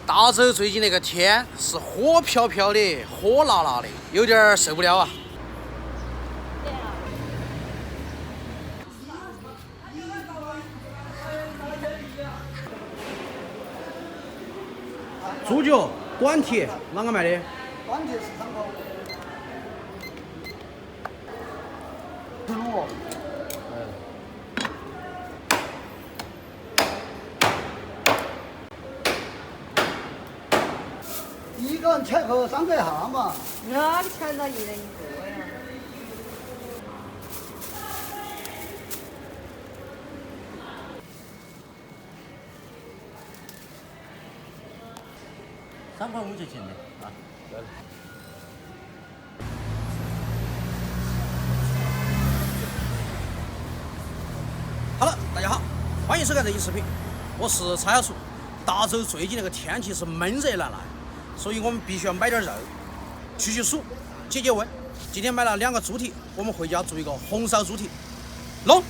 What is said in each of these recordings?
大周最近那个天是火飘飘的，火辣辣的，有点受不了啊！猪脚短蹄啷个卖的？短蹄13块5。15。一个人切合3块5嘛。哪个钱到1人1个呀？3块5就行了啊。好了，大家好，欢迎收看这期视频，我是蔡小厨。大周最近那个天气是闷热难耐，所以我们必须要买点肉，去暑，解解温。今天买了2个猪蹄，我们回家做一个红烧猪蹄。弄。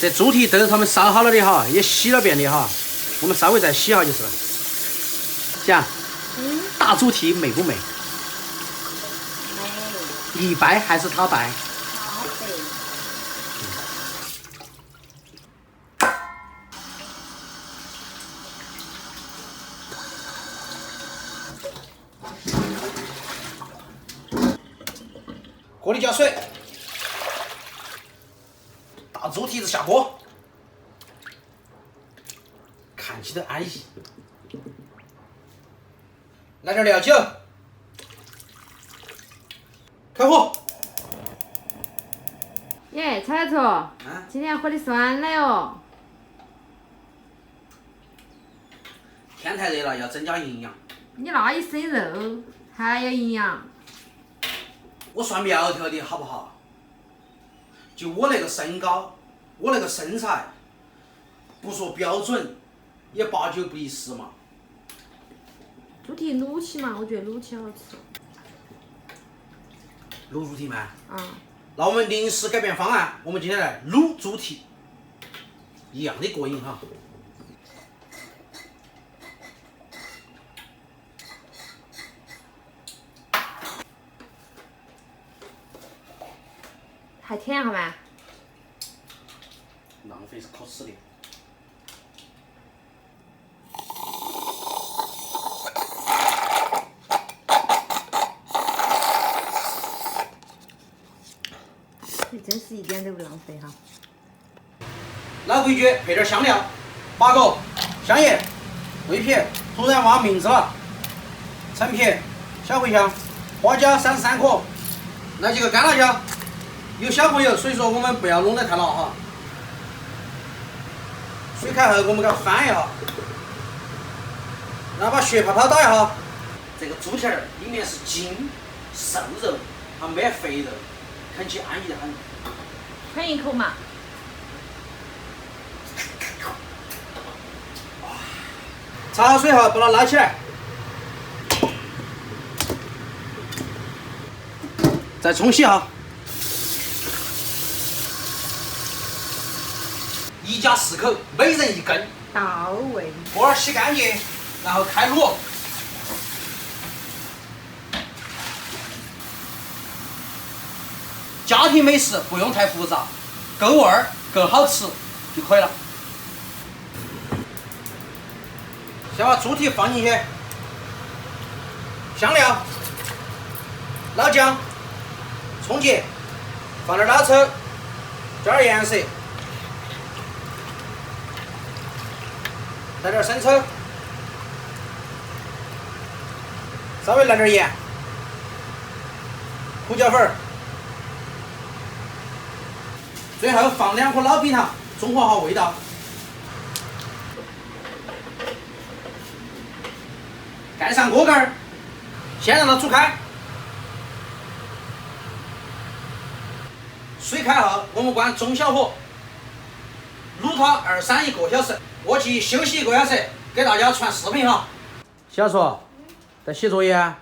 这猪蹄都是他们烧好了的哈，也洗了遍的哈，我们稍微再洗一下就是了。姐，大猪蹄美不美？美。你白还是他白？好白。锅里加水，大猪蹄子下锅，看起都安逸。来点料酒，开火。耶，蔡厨，今天喝的酸了哟。天太热了，要增加营养。你那一身肉还有营养？我算苗条的好不好？就我那个身高，我那个身材，不说标准，也8、9不离10嘛。猪蹄卤起嘛，我觉得卤起好吃。卤猪蹄吗？啊。那我们临时改变方案，我们今天来卤猪蹄，一样的过瘾哈。还舔好吗？浪费是可耻的。你真是一点都不浪费哈。老规矩，配点香料，八角、香叶、桂皮，突然忘名字了。陈皮、小茴香、花椒33颗，来几个干辣椒。有小朋友，所以说我们不要弄得太辣哈。水开后，我们给它翻一下，然后把血泡泡打一下。这个猪蹄儿里面是筋、瘦肉，它没肥肉，啃起安逸得很。啃一口嘛。焯好水后，把它捞起来，再冲洗哈。1家4口，每人1根，到位。锅儿洗干净，然后开卤。家庭美食不用太复杂，够味儿、够好吃就可以了。先把猪蹄放进去，香料、老姜、葱节，放点老抽，加点颜色，来点生抽，稍微来点盐，胡椒粉儿，最后放2颗老冰糖，中和下味道。盖上锅盖儿，先让它煮开。水开后，我们关中小火，卤它2、3、1个小时。我去休息1个小时，给大家传视频哈。小厨，在写作业啊？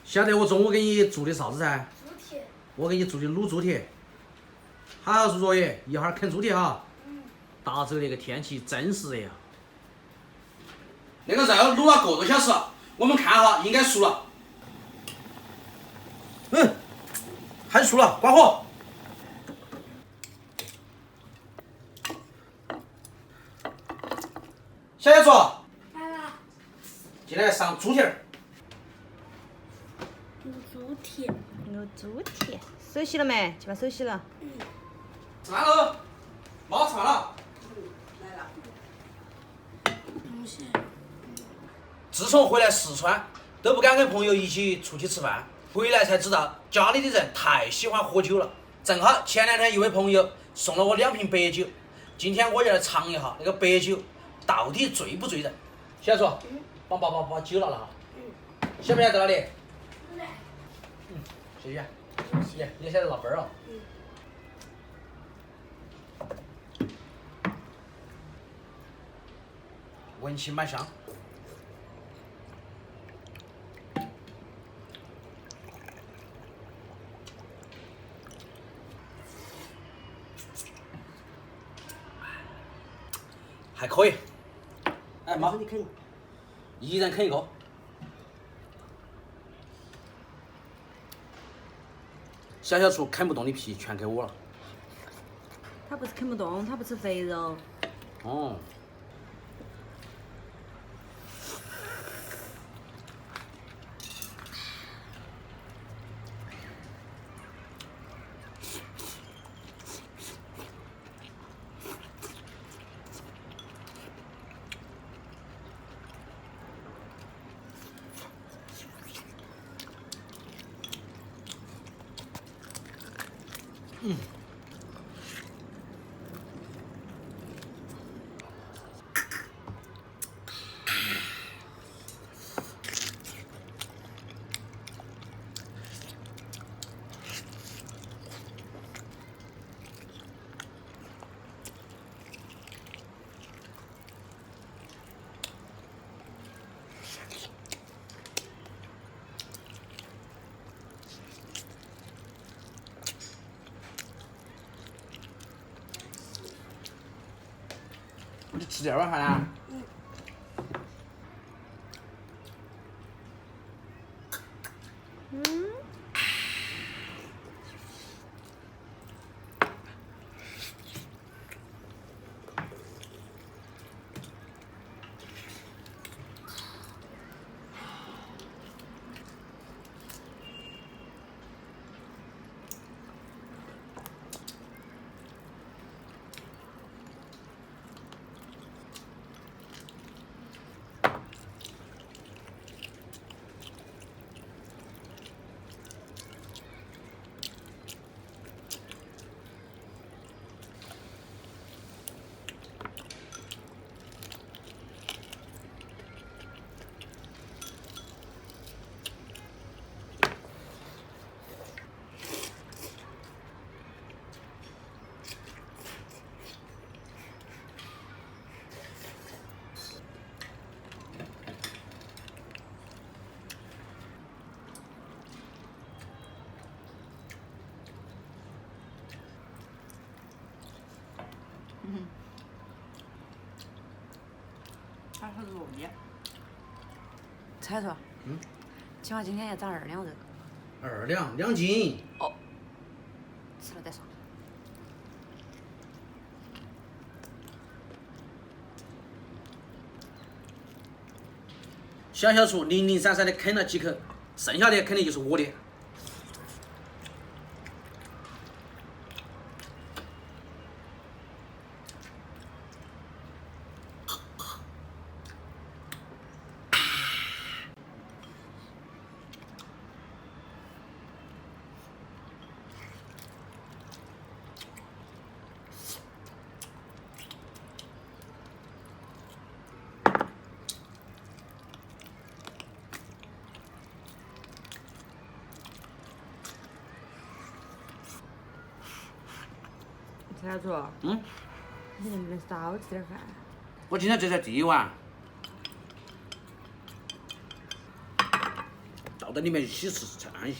晓得我中午给你做的啥子噻？猪蹄。我给你做的卤猪蹄，好好做作业，一会儿啃猪蹄哈。达州那个天气真是热啊！那个肉卤了个多小时了，我们看哈，应该熟了。很熟了，关火。小小猪，来了，进来上猪蹄儿。卤猪蹄。卤猪蹄，手洗了没？去把手洗了。吃饭喽，妈吃饭了。东西。自从回来四川，都不敢跟朋友一起出去吃饭。回来才知道，家里的人太喜欢喝酒了。正好前2天一位朋友送了我2瓶白酒，今天我就来尝一下那个白酒到底醉不醉人。小叔，帮爸爸把酒拿了哈。小便在哪里？谢谢。你现在拿杯儿了。闻起蛮香。还可以。哎妈，你啃。一人啃一个。小厨啃不动的皮全给我了。他不是啃不动，他不吃肥肉。哦。你吃这碗饭啊？它是糯米。猜错。计划今天要涨2两肉。2两，2斤。哦。吃了再说。小厨零零散散的啃了几口，剩下的肯定就是我的。小主，你能不能少吃点饭？我今天这才第1碗，倒到里面一起吃才安逸。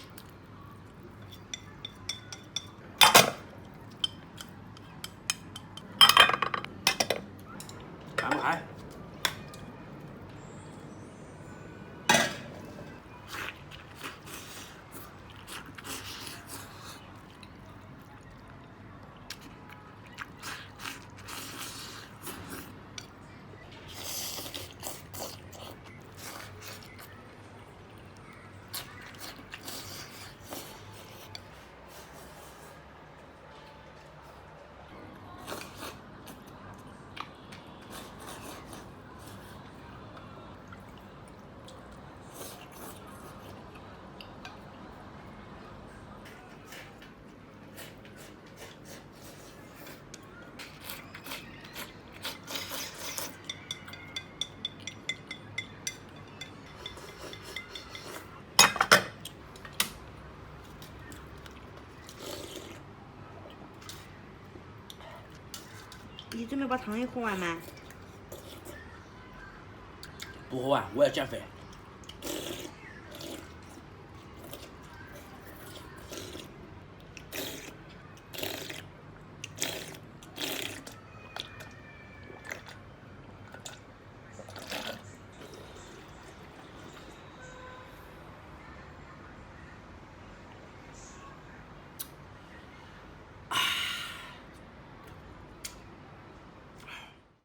你准备把汤也喝完吗？不喝完，我要减肥。